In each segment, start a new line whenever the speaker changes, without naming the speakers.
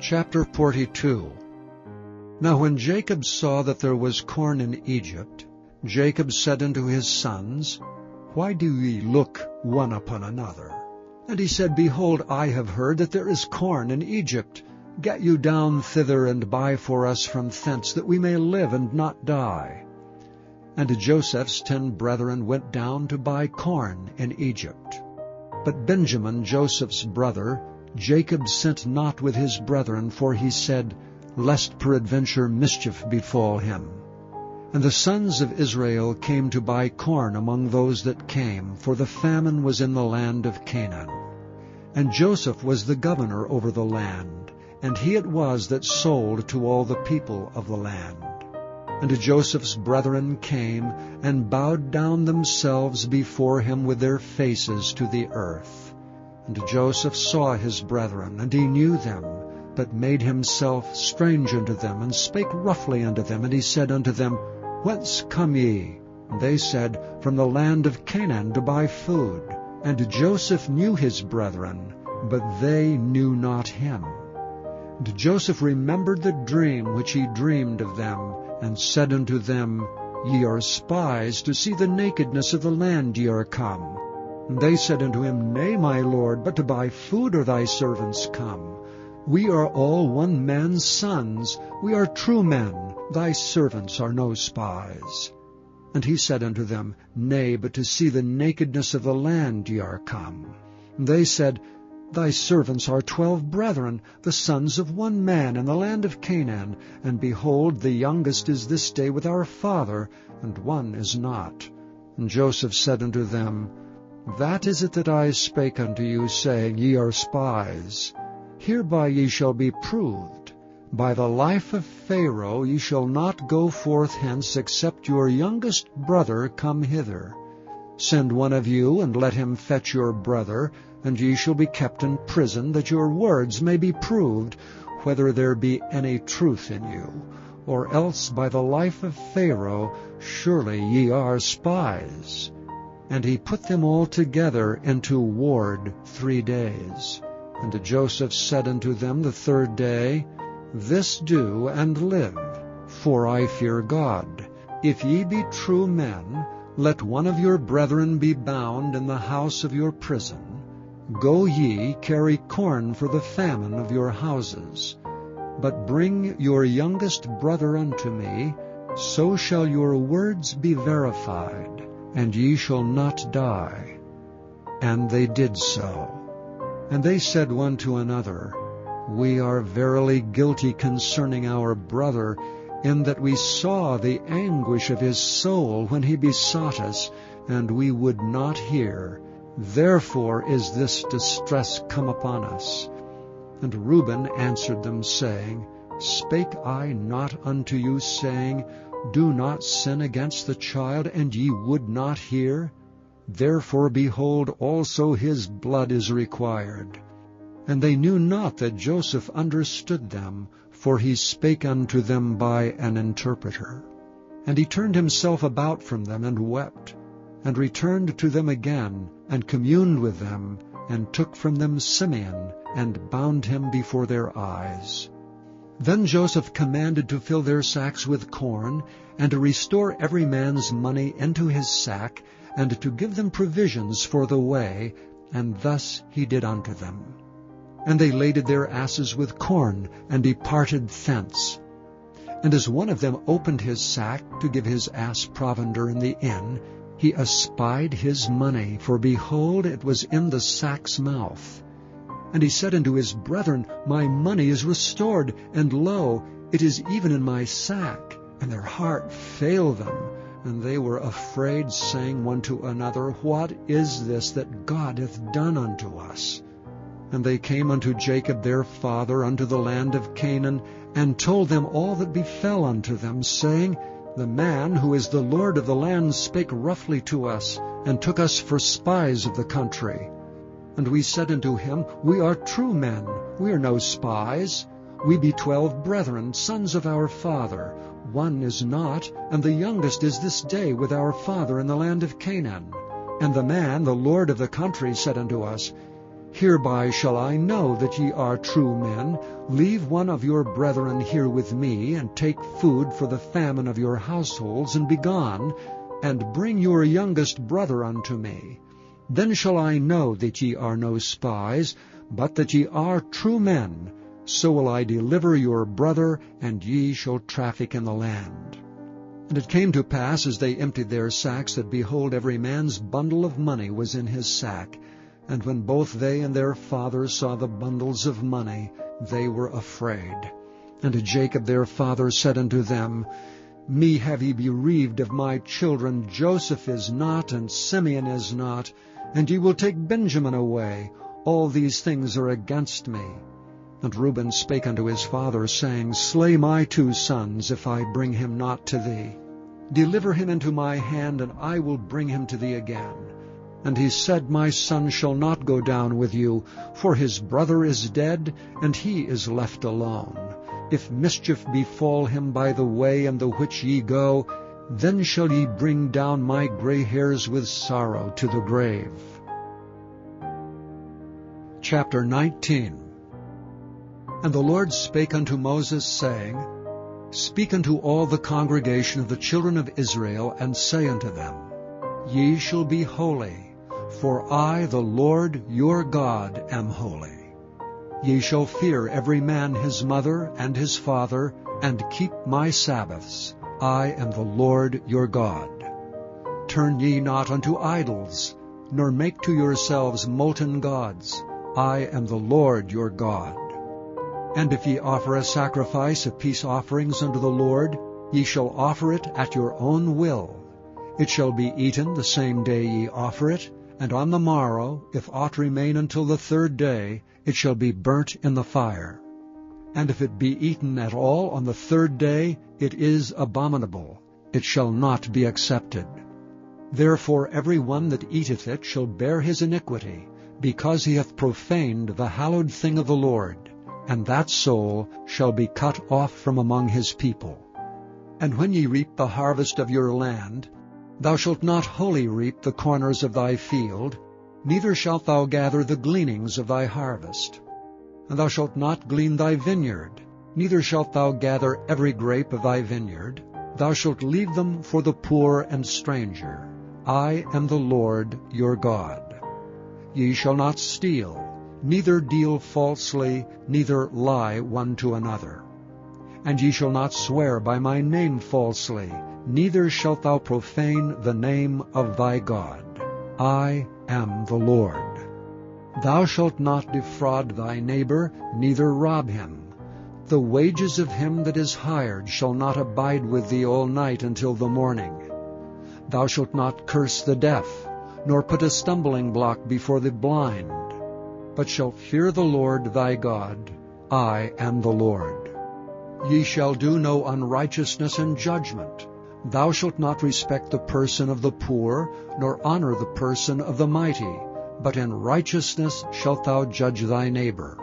Chapter 42. Now when Jacob saw that there was corn in Egypt, Jacob said unto his sons, Why do ye look one upon another? And he said, Behold, I have heard that there is corn in Egypt. Get you down thither, and buy for us from thence, that we may live and not die. And Joseph's 10 brethren went down to buy corn in Egypt. But Benjamin, Joseph's brother, Jacob sent not with his brethren, for he said, Lest peradventure mischief befall him. And the sons of Israel came to buy corn among those that came, for the famine was in the land of Canaan. And Joseph was the governor over the land, and he it was that sold to all the people of the land. And Joseph's brethren came, and bowed down themselves before him with their faces to the earth. And Joseph saw his brethren, and he knew them, but made himself strange unto them, and spake roughly unto them. And he said unto them, Whence come ye? And they said, From the land of Canaan to buy food. And Joseph knew his brethren, but they knew not him. And Joseph remembered the dream which he dreamed of them, and said unto them, Ye are spies to see the nakedness of the land ye are come. And they said unto him, Nay, my lord, but to buy food are thy servants come. We are all one man's sons. We are true men. Thy servants are no spies. And he said unto them, Nay, but to see the nakedness of the land ye are come. And they said, Thy servants are 12 brethren, the sons of one man in the land of Canaan. And behold, the youngest is this day with our father, and one is not. And Joseph said unto them, That is it that I spake unto you, saying, Ye are spies. Hereby ye shall be proved. By the life of Pharaoh ye shall not go forth hence, except your youngest brother come hither. Send one of you, and let him fetch your brother, and ye shall be kept in prison, that your words may be proved, whether there be any truth in you. Or else by the life of Pharaoh, surely ye are spies. And he put them all together into ward 3 days. And Joseph said unto them the 3rd day, This do, and live, for I fear God. If ye be true men, let one of your brethren be bound in the house of your prison. Go ye, carry corn for the famine of your houses. But bring your youngest brother unto me, so shall your words be verified, and ye shall not die. And they did so. And they said one to another, We are verily guilty concerning our brother, in that we saw the anguish of his soul when he besought us, and we would not hear. Therefore is this distress come upon us. And Reuben answered them, saying, Spake I not unto you, saying, Do not sin against the child, and ye would not hear? Therefore, behold, also his blood is required. And they knew not that Joseph understood them, for he spake unto them by an interpreter. And he turned himself about from them, and wept, and returned to them again, and communed with them, and took from them Simeon, and bound him before their eyes. Then Joseph commanded to fill their sacks with corn, and to restore every man's money into his sack, and to give them provisions for the way, and thus he did unto them. And they laded their asses with corn, and departed thence. And as one of them opened his sack to give his ass provender in the inn, he espied his money, for behold, it was in the sack's mouth. And he said unto his brethren, My money is restored, and lo, it is even in my sack. And their heart failed them, and they were afraid, saying one to another, What is this that God hath done unto us? And they came unto Jacob their father unto the land of Canaan, and told them all that befell unto them, saying, The man who is the Lord of the land spake roughly to us, and took us for spies of the country. And we said unto him, We are true men, we are no spies. We be 12 brethren, sons of our father. One is not, and the youngest is this day with our father in the land of Canaan. And the man, the lord of the country, said unto us, Hereby shall I know that ye are true men. Leave one of your brethren here with me, and take food for the famine of your households, and be gone, and bring your youngest brother unto me. Then shall I know that ye are no spies, but that ye are true men. So will I deliver your brother, and ye shall traffic in the land. And it came to pass, as they emptied their sacks, that, behold, every man's bundle of money was in his sack. And when both they and their father saw the bundles of money, they were afraid. And Jacob their father said unto them, Me have ye bereaved of my children. Joseph is not, and Simeon is not, and ye will take Benjamin away. All these things are against me. And Reuben spake unto his father, saying, Slay my 2 sons, if I bring him not to thee. Deliver him into my hand, and I will bring him to thee again. And he said, My son shall not go down with you, for his brother is dead, and he is left alone. If mischief befall him by the way in the which ye go, then shall ye bring down my gray hairs with sorrow to the grave. Chapter 19. And the Lord spake unto Moses, saying, Speak unto all the congregation of the children of Israel, and say unto them, Ye shall be holy, for I, the Lord your God, am holy. Ye shall fear every man his mother and his father, and keep my Sabbaths. I am the Lord your God. Turn ye not unto idols, nor make to yourselves molten gods. I am the Lord your God. And if ye offer a sacrifice of peace offerings unto the Lord, ye shall offer it at your own will. It shall be eaten the same day ye offer it, and on the morrow, if aught remain until the 3rd day, it shall be burnt in the fire. And if it be eaten at all on the 3rd day, it is abominable. It shall not be accepted. Therefore every one that eateth it shall bear his iniquity, because he hath profaned the hallowed thing of the Lord, and that soul shall be cut off from among his people. And when ye reap the harvest of your land, thou shalt not wholly reap the corners of thy field, neither shalt thou gather the gleanings of thy harvest. And thou shalt not glean thy vineyard, neither shalt thou gather every grape of thy vineyard. Thou shalt leave them for the poor and stranger. I am the Lord your God. Ye shall not steal, neither deal falsely, neither lie one to another. And ye shall not swear by my name falsely, neither shalt thou profane the name of thy God. I am the Lord. Thou shalt not defraud thy neighbor, neither rob him. The wages of him that is hired shall not abide with thee all night until the morning. Thou shalt not curse the deaf, nor put a stumbling block before the blind, but shalt fear the Lord thy God. I am the Lord. Ye shall do no unrighteousness in judgment. Thou shalt not respect the person of the poor, nor honor the person of the mighty, but in righteousness shalt thou judge thy neighbor.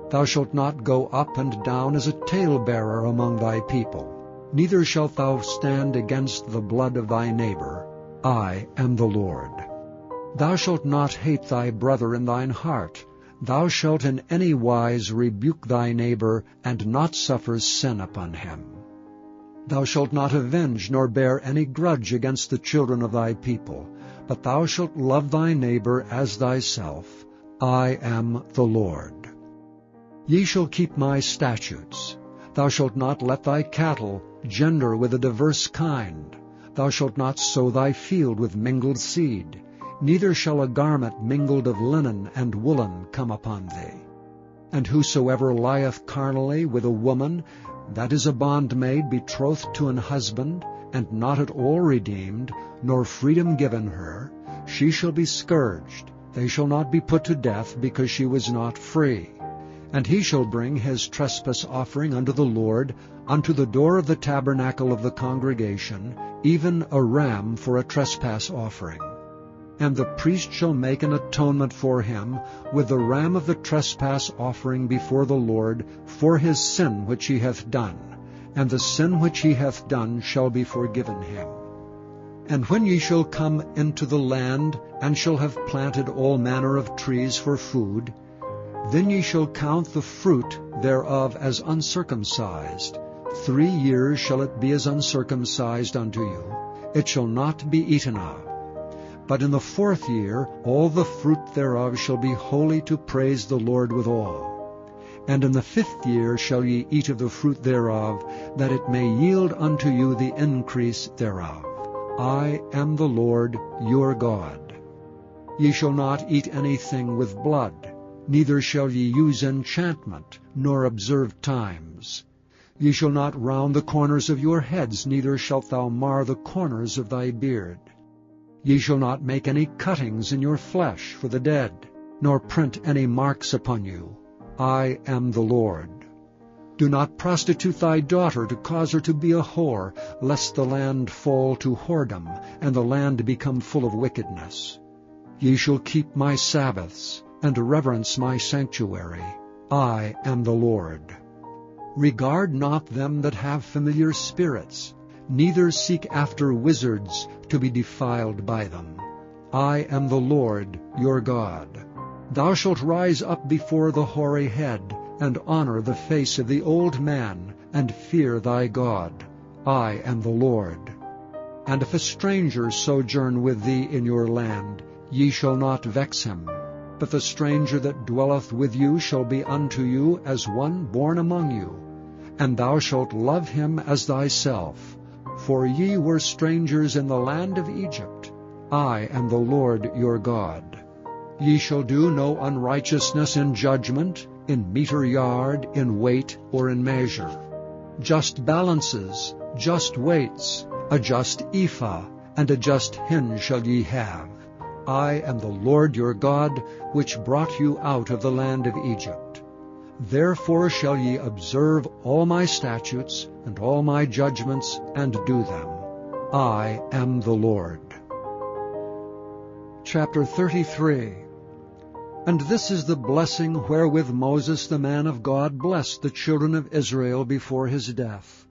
Thou shalt not go up and down as a talebearer among thy people, neither shalt thou stand against the blood of thy neighbor. I am the Lord. Thou shalt not hate thy brother in thine heart. Thou shalt in any wise rebuke thy neighbor, and not suffer sin upon him. Thou shalt not avenge nor bear any grudge against the children of thy people, but thou shalt love thy neighbor as thyself. I am the Lord. Ye shall keep my statutes. Thou shalt not let thy cattle gender with a diverse kind. Thou shalt not sow thy field with mingled seed, neither shall a garment mingled of linen and woolen come upon thee. And whosoever lieth carnally with a woman, that is a bondmaid betrothed to an husband, and not at all redeemed, nor freedom given her, she shall be scourged. They shall not be put to death, because she was not free. And he shall bring his trespass offering unto the Lord, unto the door of the tabernacle of the congregation, even a ram for a trespass offering. And the priest shall make an atonement for him with the ram of the trespass offering before the Lord for his sin which he hath done, and the sin which he hath done shall be forgiven him. And when ye shall come into the land, and shall have planted all manner of trees for food, then ye shall count the fruit thereof as uncircumcised. 3 years shall it be as uncircumcised unto you. It shall not be eaten of. But in the 4th year all the fruit thereof shall be holy to praise the Lord withal. And in the 5th year shall ye eat of the fruit thereof, that it may yield unto you the increase thereof. I am the Lord your God. Ye shall not eat anything with blood, neither shall ye use enchantment, nor observe times. Ye shall not round the corners of your heads, neither shalt thou mar the corners of thy beard. Ye shall not make any cuttings in your flesh for the dead, nor print any marks upon you. I am the Lord. Do not prostitute thy daughter to cause her to be a whore, lest the land fall to whoredom, and the land become full of wickedness. Ye shall keep my Sabbaths, and reverence my sanctuary. I am the Lord. Regard not them that have familiar spirits, neither seek after wizards to be defiled by them. I am the Lord your God. Thou shalt rise up before the hoary head, and honor the face of the old man, and fear thy God. I am the Lord. And if a stranger sojourn with thee in your land, ye shall not vex him. But the stranger that dwelleth with you shall be unto you as one born among you, and thou shalt love him as thyself. For ye were strangers in the land of Egypt. I am the Lord your God. Ye shall do no unrighteousness in judgment, in meter yard, in weight, or in measure. Just balances, just weights, a just ephah, and a just hin shall ye have. I am the Lord your God, which brought you out of the land of Egypt. Therefore shall ye observe all my statutes and all my judgments, and do them. I am the Lord. Chapter 33. And this is the blessing wherewith Moses the man of God blessed the children of Israel before his death.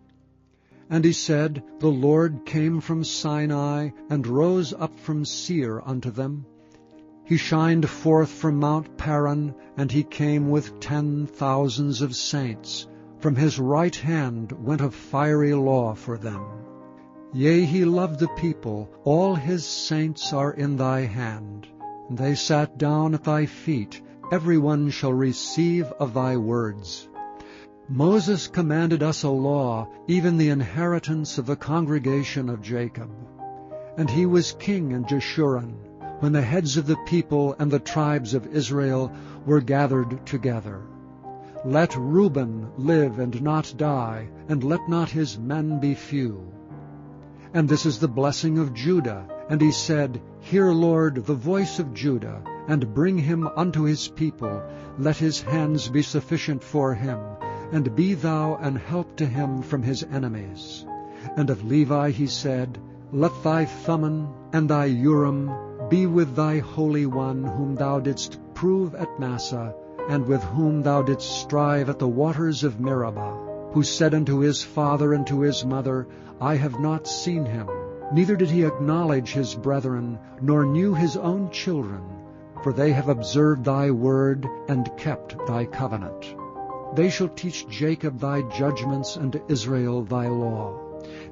And he said, The Lord came from Sinai, and rose up from Seir unto them. He shined forth from Mount Paran, and he came with 10,000s of saints. From his right hand went a fiery law for them. Yea, he loved the people, all his saints are in thy hand. And they sat down at thy feet, every one shall receive of thy words. Moses commanded us a law, even the inheritance of the congregation of Jacob. And he was king in Jeshurun, when the heads of the people and the tribes of Israel were gathered together. Let Reuben live and not die, and let not his men be few. And this is the blessing of Judah. And he said, Hear, Lord, the voice of Judah, and bring him unto his people. Let his hands be sufficient for him, and be thou an help to him from his enemies. And of Levi he said, Let thy Thummim and thy Urim be with thy Holy One, whom thou didst prove at Massah, and with whom thou didst strive at the waters of Meribah, who said unto his father and to his mother, I have not seen him. Neither did he acknowledge his brethren, nor knew his own children, for they have observed thy word, and kept thy covenant. They shall teach Jacob thy judgments, and Israel thy law.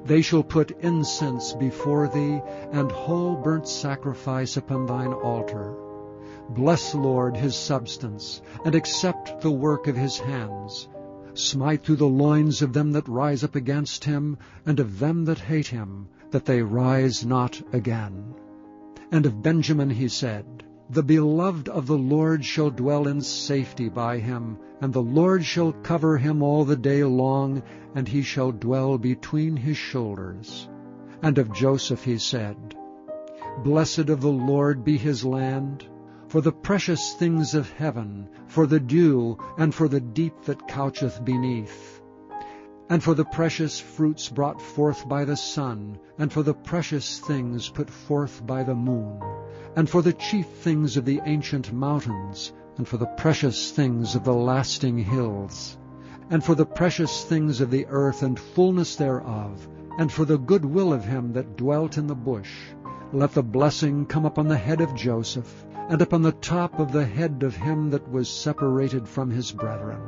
They shall put incense before thee, and whole burnt sacrifice upon thine altar. Bless, Lord, his substance, and accept the work of his hands. Smite through the loins of them that rise up against him, and of them that hate him, that they rise not again. And of Benjamin he said, The beloved of the Lord shall dwell in safety by him, and the Lord shall cover him all the day long, and he shall dwell between his shoulders. And of Joseph he said, Blessed of the Lord be his land, for the precious things of heaven, for the dew, and for the deep that coucheth beneath, and for the precious fruits brought forth by the sun, and for the precious things put forth by the moon, and for the chief things of the ancient mountains, and for the precious things of the lasting hills, and for the precious things of the earth and fullness thereof, and for the good will of him that dwelt in the bush. Let the blessing come upon the head of Joseph, and upon the top of the head of him that was separated from his brethren.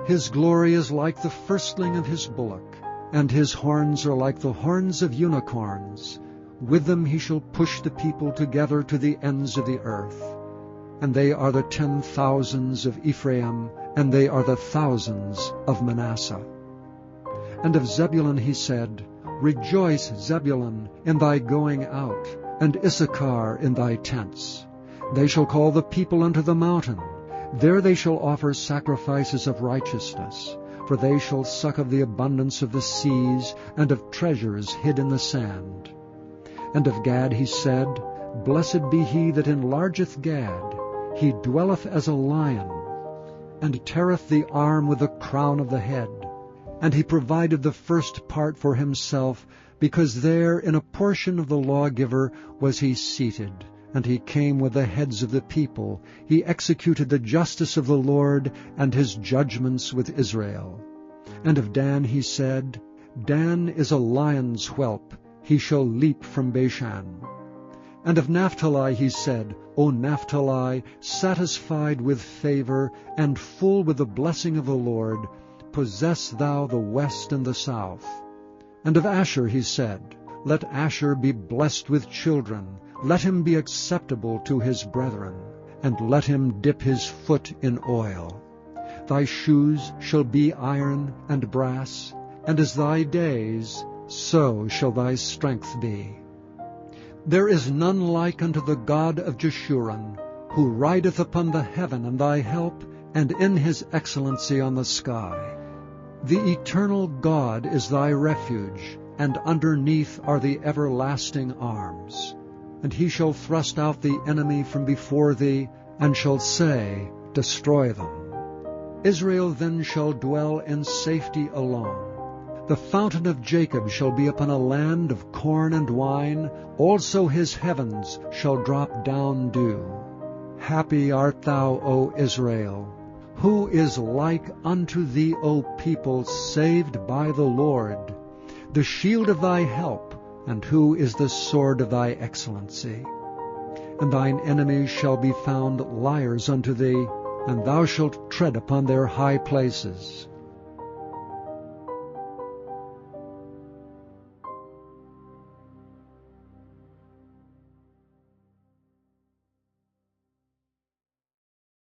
His glory is like the firstling of his bullock, and his horns are like the horns of unicorns. With them he shall push the people together to the ends of the earth. And they are the 10,000s of Ephraim, and they are the thousands of Manasseh. And of Zebulun he said, Rejoice, Zebulun, in thy going out, and Issachar in thy tents. They shall call the people unto the mountain. There they shall offer sacrifices of righteousness, for they shall suck of the abundance of the seas, and of treasures hid in the sand. And of Gad he said, Blessed be he that enlargeth Gad. He dwelleth as a lion, and teareth the arm with the crown of the head. And he provided the first part for himself, because there in a portion of the lawgiver was he seated. And he came with the heads of the people. He executed the justice of the Lord, and his judgments with Israel. And of Dan he said, Dan is a lion's whelp. He shall leap from Bashan. And of Naphtali he said, O Naphtali, satisfied with favor, and full with the blessing of the Lord, possess thou the west and the south. And of Asher he said, Let Asher be blessed with children, let him be acceptable to his brethren, and let him dip his foot in oil. Thy shoes shall be iron and brass, and as thy days, so shall thy strength be. There is none like unto the God of Jeshurun, who rideth upon the heaven and thy help, and in his excellency on the sky. The eternal God is thy refuge, and underneath are the everlasting arms. And he shall thrust out the enemy from before thee, and shall say, Destroy them. Israel then shall dwell in safety alone. The fountain of Jacob shall be upon a land of corn and wine, also his heavens shall drop down dew. Happy art thou, O Israel! Who is like unto thee, O people, saved by the Lord? The shield of thy help, and who is the sword of thy excellency? And thine enemies shall be found liars unto thee, and thou shalt tread upon their high places.